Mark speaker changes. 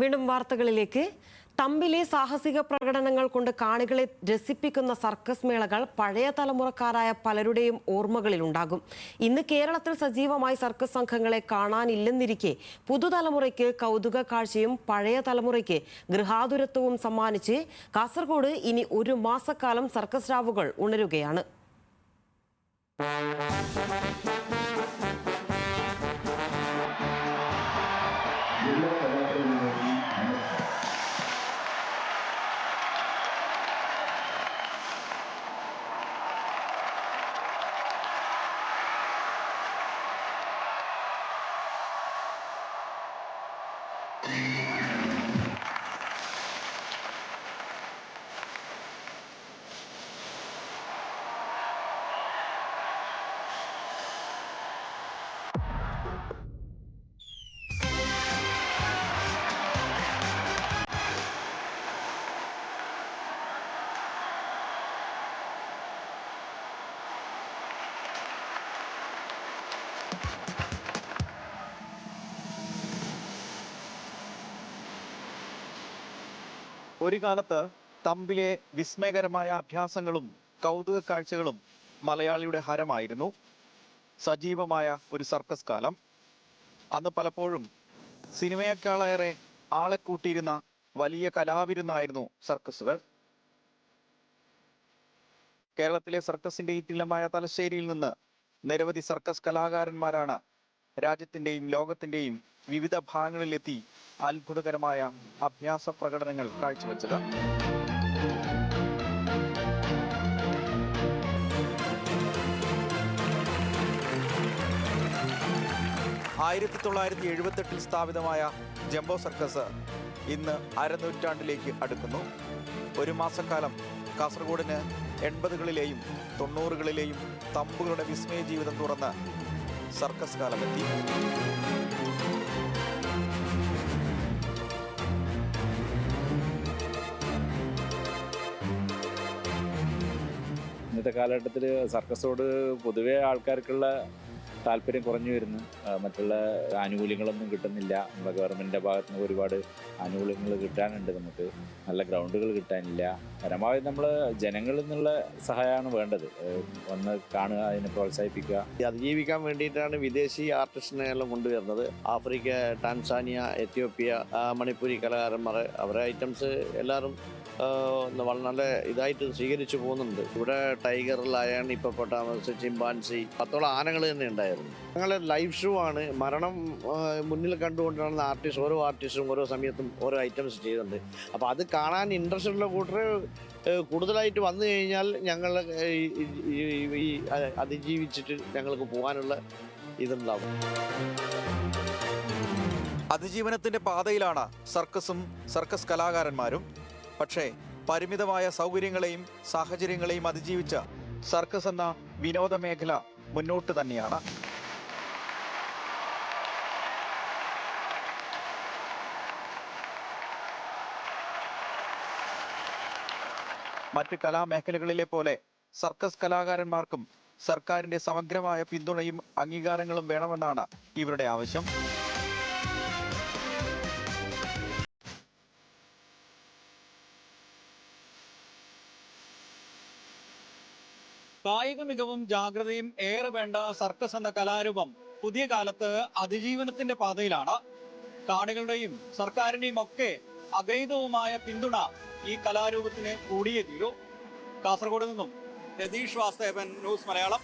Speaker 1: വീണ്ടും വാർത്തകളിലേക്ക്. തമ്പിലെ സാഹസിക പ്രകടനങ്ങൾ കൊണ്ട് കാണികളെ രസിപ്പിക്കുന്ന സർക്കസ് മേളകൾ പഴയ തലമുറക്കാരായ പലരുടെയും ഓർമ്മകളിലുണ്ടാകും. ഇന്ന് കേരളത്തിൽ സജീവമായി സർക്കസ് സംഘങ്ങളെ കാണാനില്ലെന്നിരിക്കെ പുതുതലമുറയ്ക്ക് കൗതുക കാഴ്ചയും പഴയ തലമുറയ്ക്ക് ഗൃഹാതുരത്വവും സമ്മാനിച്ച് കാസർഗോഡ് ഇനി ഒരു മാസക്കാലം സർക്കസ് രാവുകൾ ഉണരുകയാണ്.
Speaker 2: ഒരു കാലത്ത് തമ്പിലെ വിസ്മയകരമായ അഭ്യാസങ്ങളും കൗതുക കാഴ്ചകളും മലയാളിയുടെ ഹരമായിരുന്നു. സജീവമായ ഒരു സർക്കസ് കാലം. അന്ന് പലപ്പോഴും സിനിമയേക്കാളേറെ ആളെ കൂട്ടിയിരുന്ന വലിയ കലാവിരുന്നായിരുന്നു സർക്കസുകൾ. കേരളത്തിലെ സർക്കസിന്റെ ഈറ്റില്ലമായ തലശ്ശേരിയിൽ നിന്ന് നിരവധി സർക്കസ് കലാകാരന്മാരാണ് രാജ്യത്തിന്റെയും ലോകത്തിന്റെയും വിവിധ ഭാഗങ്ങളിലെത്തി അത്ഭുതകരമായ അഭ്യാസ പ്രകടനങ്ങൾ കാഴ്ചവെച്ചത്. 1978 സ്ഥാപിതമായ ജംബോ സർക്കസ് ഇന്ന് അരനൂറ്റാണ്ടിലേക്ക് അടുക്കുന്നു. ഒരു മാസക്കാലം കാസർഗോഡിന് 80കളിലെയും 90കളിലെയും തമ്പുകളുടെ വിസ്മയ ജീവിതം തുറന്ന് സർക്കസ് കാലമെത്തി.
Speaker 3: ഇന്നത്തെ കാലഘട്ടത്തിൽ സർക്കസോട് പൊതുവെ ആൾക്കാർക്കുള്ള താല്പര്യം കുറഞ്ഞു വരുന്നു. മറ്റുള്ള ആനുകൂല്യങ്ങളൊന്നും കിട്ടുന്നില്ല. നമ്മുടെ ഗവൺമെൻറ്റിൻ്റെ ഭാഗത്ത് നിന്ന് ഒരുപാട് ആനുകൂല്യങ്ങൾ കിട്ടാനുണ്ട്. നമുക്ക് നല്ല ഗ്രൗണ്ടുകൾ കിട്ടാനില്ല. പരമാവധി നമ്മൾ ജനങ്ങളിൽ നിന്നുള്ള സഹായമാണ് വേണ്ടത്. വന്ന് കാണുക, അതിനെ പ്രോത്സാഹിപ്പിക്കുക.
Speaker 4: അതിജീവിക്കാൻ വേണ്ടിയിട്ടാണ് വിദേശി ആർട്ടിസ്റ്റിനെല്ലാം കൊണ്ടുവരുന്നത്. ആഫ്രിക്ക, ടാൻസാനിയ, എത്യോപ്യ, മണിപ്പൂരി കലാകാരന്മാർ, അവരുടെ ഐറ്റംസ് എല്ലാവരും വളരെ നല്ല ഇതായിട്ട് സ്വീകരിച്ചു പോകുന്നുണ്ട്. ഇവിടെ ടൈഗർ, ലയൺ, ഹിപ്പോപ്പൊട്ടാമസ്, ചിമ്പാൻസി, 10ഓളം ആനകൾ തന്നെ ഉണ്ടായിരുന്നു. ഞങ്ങളുടെ ലൈവ് ഷോ ആണ്. മരണം മുന്നിൽ കണ്ടുകൊണ്ടാണ് ഓരോ ആർട്ടിസ്റ്റും ഓരോ സമയത്തും ഓരോ ഐറ്റംസ് ചെയ്യുന്നുണ്ട്. അപ്പോൾ അത് കാണാൻ ഇൻട്രസ്റ്റ് ഉള്ള കൂട്ടർ കൂടുതലായിട്ട് വന്നു കഴിഞ്ഞാൽ ഞങ്ങൾ ഈ അതിജീവിച്ചിട്ട് ഞങ്ങൾക്ക് പോകാനുള്ള ഇതുണ്ടാവും.
Speaker 2: അതിജീവനത്തിന്റെ പാതയിലാണ് സർക്കസും സർക്കസ് കലാകാരന്മാരും. പക്ഷേ പരിമിതമായ സൗകര്യങ്ങളെയും സാഹചര്യങ്ങളെയും അതിജീവിച്ച സർക്കസ് എന്ന വിനോദ മേഖല മുന്നോട്ട് തന്നെയാണ്. മറ്റ് കലാമേഖലകളിലെ പോലെ സർക്കസ് കലാകാരന്മാർക്കും സർക്കാരിന്റെ സമഗ്രമായ പിന്തുണയും അംഗീകാരങ്ങളും വേണമെന്നാണ് ഇവരുടെ ആവശ്യം. കായിക മികവും ജാഗ്രതയും ഏറെ വേണ്ട സർക്കസ് എന്ന കലാരൂപം പുതിയ കാലത്ത് അതിജീവനത്തിന്റെ പാതയിലാണ്. കാണികളുടെയും സർക്കാരിന്റെയും ഒക്കെ അഗൈതവുമായ പിന്തുണ ഈ കലാരൂപത്തിന് കൂടിയേ തീരൂ. കാസർഗോഡ് നിന്നും രതീഷ് വാസ്തവൻ, ന്യൂസ് മലയാളം.